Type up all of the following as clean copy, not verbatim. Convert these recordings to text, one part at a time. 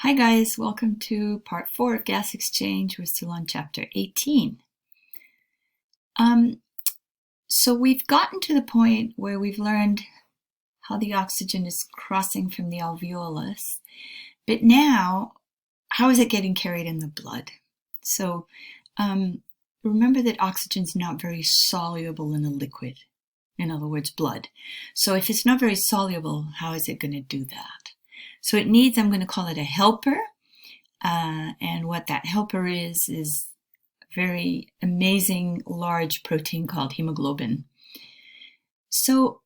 Hi guys, welcome to part 4 of gas exchange. We're still on chapter 18. So we've gotten to the point where we've learned how the oxygen is crossing from the alveolus, but now how is it getting carried in the blood? So remember that oxygen is not very soluble in a liquid, in other words, blood. So if it's not very soluble, how is it going to do that? So it needs, I'm going to call it a helper. And what that helper is a very amazing large protein called hemoglobin. So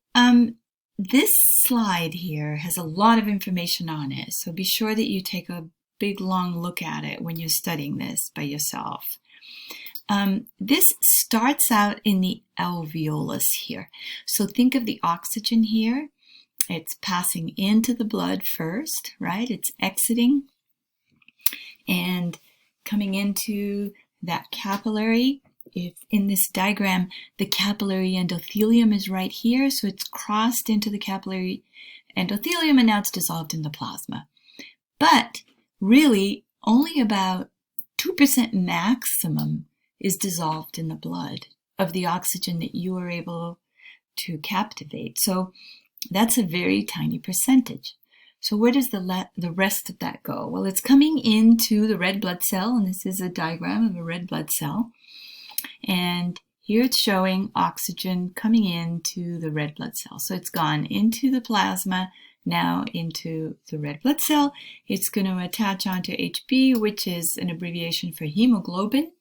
this slide here has a lot of information on it. So be sure that you take a big long look at it when you're studying this by yourself. This starts out in the alveolus here. So think of the oxygen here. It's passing into the blood first, right? It's exiting and coming into that capillary. If in this diagram, the capillary endothelium is right here, so it's crossed into the capillary endothelium and now it's dissolved in the plasma. But really, only about 2% maximum is dissolved in the blood of the oxygen that you are able to captivate. So that's a very tiny percentage. So where does the rest of that go? Well, it's coming into the red blood cell, and this is a diagram of a red blood cell. And here it's showing oxygen coming into the red blood cell. So it's gone into the plasma, now into the red blood cell. It's going to attach onto HB, which is an abbreviation for hemoglobin.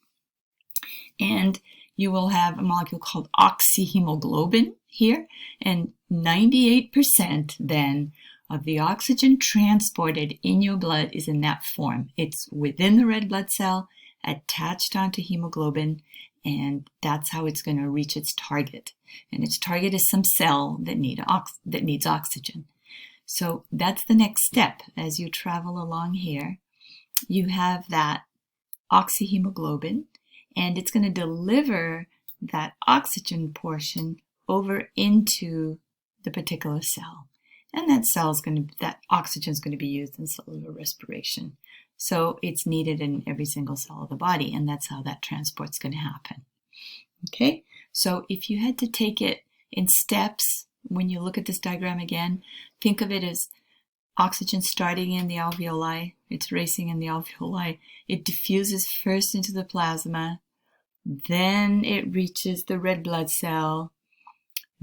And you will have a molecule called oxyhemoglobin here, and 98% then of the oxygen transported in your blood is in that form. It's within the red blood cell, attached onto hemoglobin, and that's how it's going to reach its target. And its target is some cell that needs oxygen. So that's the next step. As you travel along here, you have that oxyhemoglobin, and it's going to deliver that oxygen portion over into the particular cell. And that oxygen is going to be used in cellular respiration. So it's needed in every single cell of the body, and that's how that transport's going to happen. Okay, so if you had to take it in steps, when you look at this diagram again, think of it as oxygen starting in the alveoli. It's racing in the alveoli. It diffuses first into the plasma, then it reaches the red blood cell,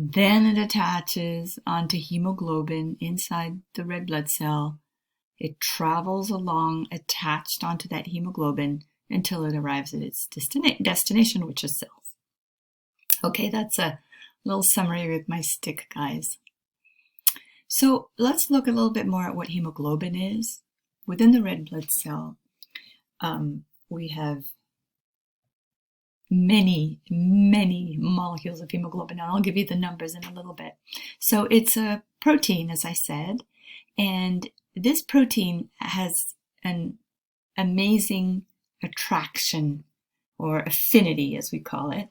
then it attaches onto hemoglobin inside the red blood cell. It travels along attached onto that hemoglobin until it arrives at its destination, which is cells. Okay, that's a little summary with my stick, guys. So let's look a little bit more at what hemoglobin is. Within the red blood cell, we have many molecules of hemoglobin, and I'll give you the numbers in a little bit. So it's a protein, as I said, and this protein has an amazing attraction, or affinity as we call it,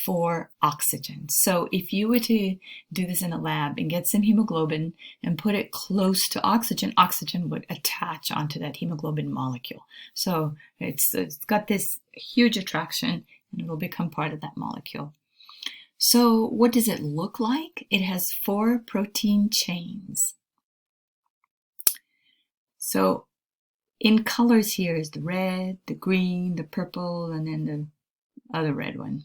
for oxygen. So if you were to do this in a lab and get some hemoglobin and put it close to oxygen, oxygen would attach onto that hemoglobin molecule. So it's got this huge attraction, and it will become part of that molecule. So what does it look like? It has 4 protein chains. So in colors here is the red, the green, the purple, and then the other red one.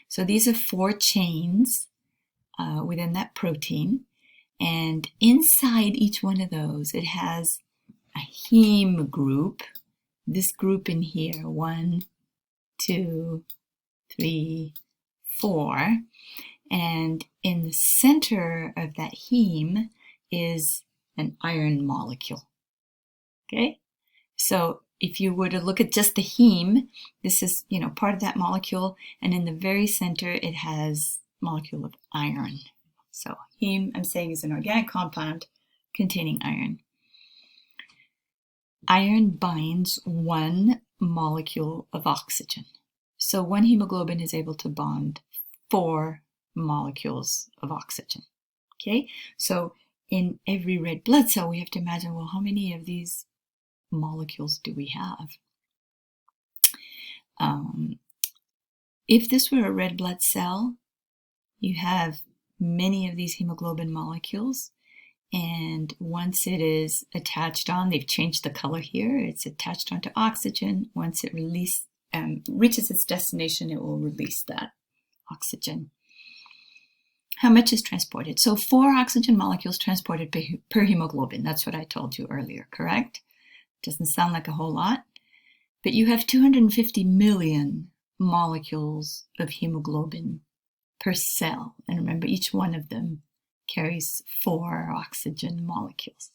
So these are 4 chains within that protein. And inside each one of those, it has a heme group. This group in here, 1, 2, 3, 4. And in the center of that heme is an iron molecule. Okay? So if you were to look at just the heme, this is, part of that molecule, and in the very center it has a molecule of iron. So heme, I'm saying, is an organic compound containing iron. Iron binds 1 molecule of oxygen. So 1 hemoglobin is able to bond 4 molecules of oxygen. Okay, so in every red blood cell, we have to imagine, well, how many of these molecules do we have? If this were a red blood cell, you have many of these hemoglobin molecules, and once it is attached on, they've changed the color here, it's attached onto oxygen. Once it reaches its destination, it will release that oxygen. How much is transported? So 4 oxygen molecules transported per hemoglobin. That's what I told you earlier, correct? Doesn't sound like a whole lot, but you have 250 million molecules of hemoglobin per cell. And remember, each one of them carries 4 oxygen molecules.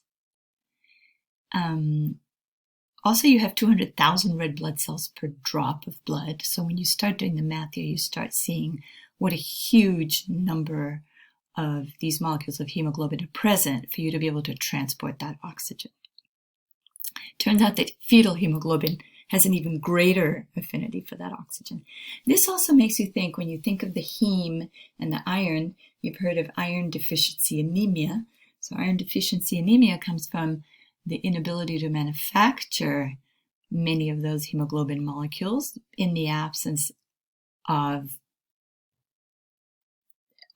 Also, you have 200,000 red blood cells per drop of blood. So when you start doing the math here, you start seeing what a huge number of these molecules of hemoglobin are present for you to be able to transport that oxygen. Turns out that fetal hemoglobin has an even greater affinity for that oxygen. This also makes you think, when you think of the heme and the iron, you've heard of iron deficiency anemia. So iron deficiency anemia comes from the inability to manufacture many of those hemoglobin molecules in the absence of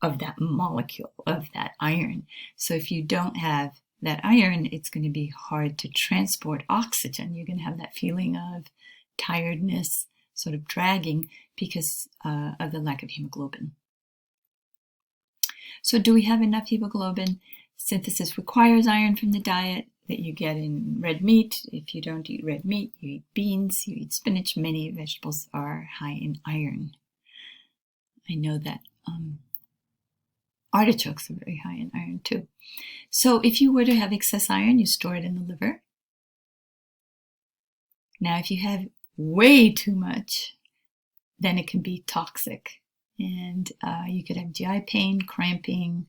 that molecule, of that iron. So if you don't have that iron, it's going to be hard to transport oxygen. You're going to have that feeling of tiredness, sort of dragging, because of the lack of hemoglobin. So do we have enough hemoglobin? Synthesis requires iron from the diet that you get in red meat. If you don't eat red meat, you eat beans, you eat spinach. Many vegetables are high in iron. I know that artichokes are very high in iron too. So if you were to have excess iron, you store it in the liver. Now, if you have way too much, then it can be toxic. And you could have GI pain, cramping,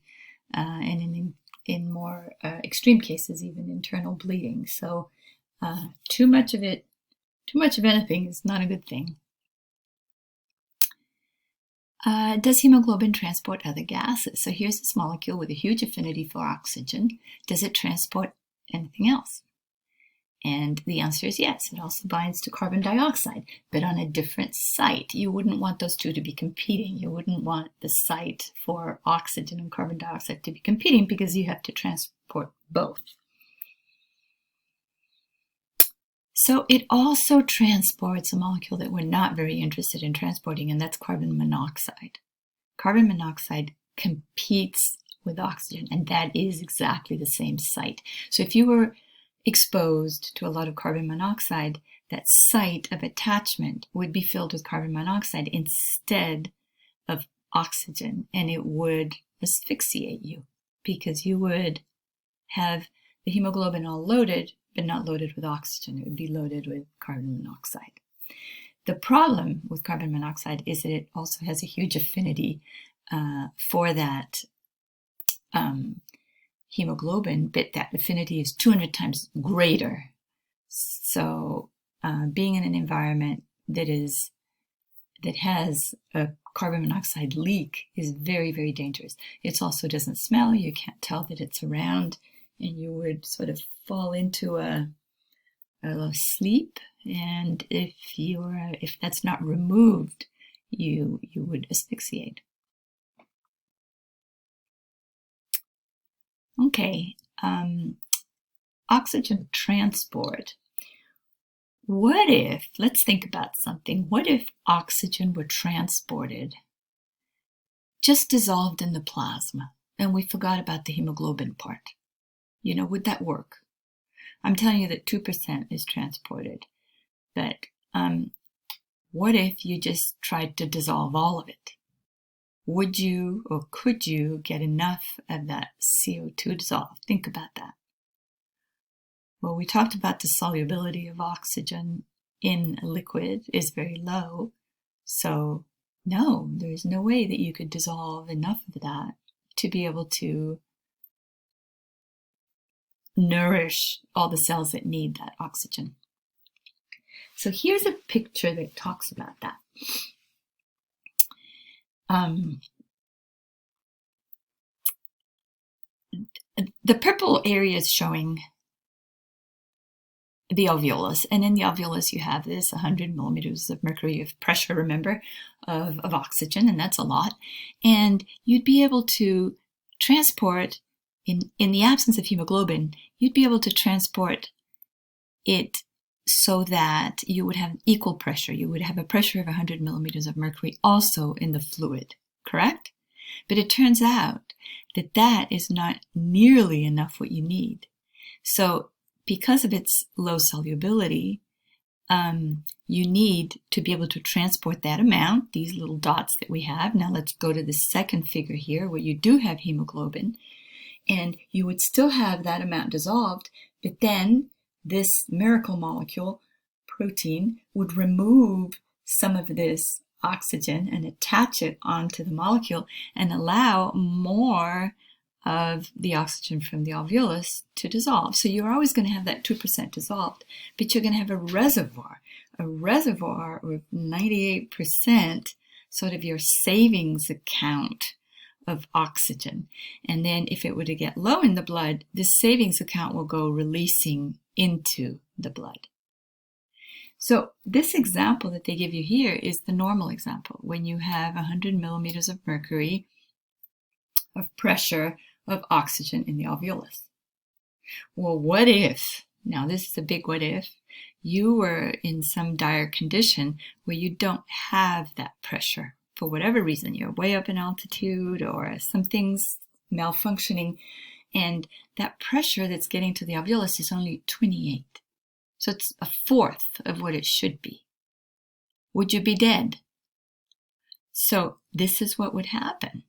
and in more extreme cases, even internal bleeding. So too much of anything is not a good thing. Does hemoglobin transport other gases? So here's this molecule with a huge affinity for oxygen. Does it transport anything else? And the answer is yes. It also binds to carbon dioxide, but on a different site. You wouldn't want those two to be competing. You wouldn't want the site for oxygen and carbon dioxide to be competing, because you have to transport both. So it also transports a molecule that we're not very interested in transporting, and that's carbon monoxide. Carbon monoxide competes with oxygen, and that is exactly the same site. So if you were exposed to a lot of carbon monoxide, that site of attachment would be filled with carbon monoxide instead of oxygen, and it would asphyxiate you, because you would have the hemoglobin all loaded, but not loaded with oxygen. It would be loaded with carbon monoxide. The problem with carbon monoxide is that it also has a huge affinity for that hemoglobin, but that affinity is 200 times greater. So being in an environment that has a carbon monoxide leak is very, very dangerous. It also doesn't smell. You can't tell that it's around, and you would sort of fall into a sleep. And if that's not removed, you would asphyxiate. Okay, oxygen transport. What if, let's think about something. What if oxygen were transported, just dissolved in the plasma, and we forgot about the hemoglobin part? Would that work? I'm telling you that 2% is transported, but what if you just tried to dissolve all of it? Would you or could you get enough of that CO2 dissolved? Think about that. Well, we talked about the solubility of oxygen in a liquid is very low. So no, there's no way that you could dissolve enough of that to be able to nourish all the cells that need that oxygen. So here's a picture that talks about that. The purple area is showing the alveolus. And in the alveolus, you have this 100 millimeters of mercury of pressure, remember, of oxygen, and that's a lot. And you'd be able to transport, in the absence of hemoglobin, you'd be able to transport it so that you would have equal pressure. You would have a pressure of 100 millimeters of mercury also in the fluid, correct? But it turns out that that is not nearly enough what you need. So because of its low solubility, you need to be able to transport that amount, these little dots that we have. Now let's go to the second figure here where you do have hemoglobin, and you would still have that amount dissolved, but then this miracle molecule, protein, would remove some of this oxygen and attach it onto the molecule and allow more of the oxygen from the alveolus to dissolve. So you're always going to have that 2% dissolved, but you're going to have a reservoir of 98%, sort of your savings account of oxygen. And then if it were to get low in the blood, this savings account will go releasing into the blood. So this example that they give you here is the normal example, when you have 100 millimeters of mercury of pressure of oxygen in the alveolus. Well, what if, now this is a big what if, you were in some dire condition where you don't have that pressure for whatever reason. You're way up in altitude or something's malfunctioning, and that pressure that's getting to the alveolus is only 28. So it's a fourth of what it should be. Would you be dead? So this is what would happen.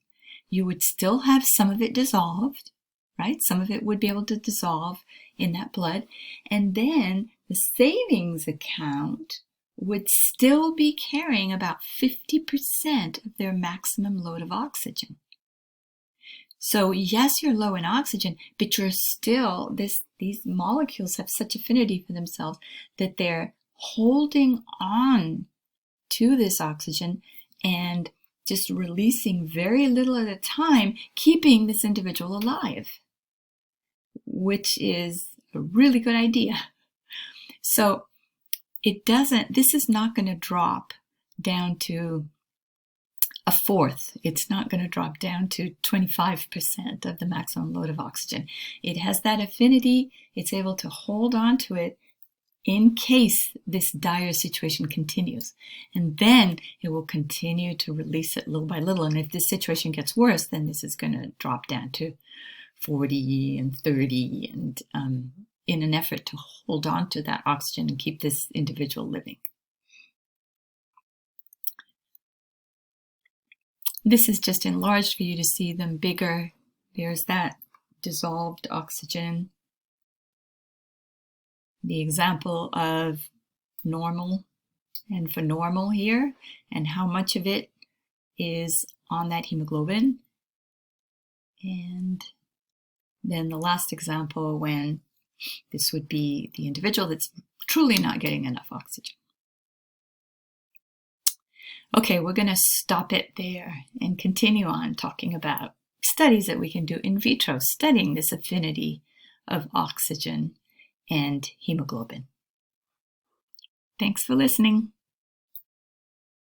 You would still have some of it dissolved, right? Some of it would be able to dissolve in that blood. And then the savings account would still be carrying about 50% of their maximum load of oxygen. So yes, you're low in oxygen, but you're still, these molecules have such affinity for themselves that they're holding on to this oxygen and just releasing very little at a time, keeping this individual alive, which is a really good idea. So this is not going to drop down to a fourth. It's not going to drop down to 25% of the maximum load of oxygen. It has that affinity. It's able to hold on to it in case this dire situation continues. And then it will continue to release it little by little. And if this situation gets worse, then this is going to drop down to 40 and 30, and in an effort to hold on to that oxygen and keep this individual living. This is just enlarged for you to see them bigger. There's that dissolved oxygen. The example of normal, and for normal here, and how much of it is on that hemoglobin. And then the last example when this would be the individual that's truly not getting enough oxygen. Okay, we're going to stop it there and continue on talking about studies that we can do in vitro, studying this affinity of oxygen and hemoglobin. Thanks for listening.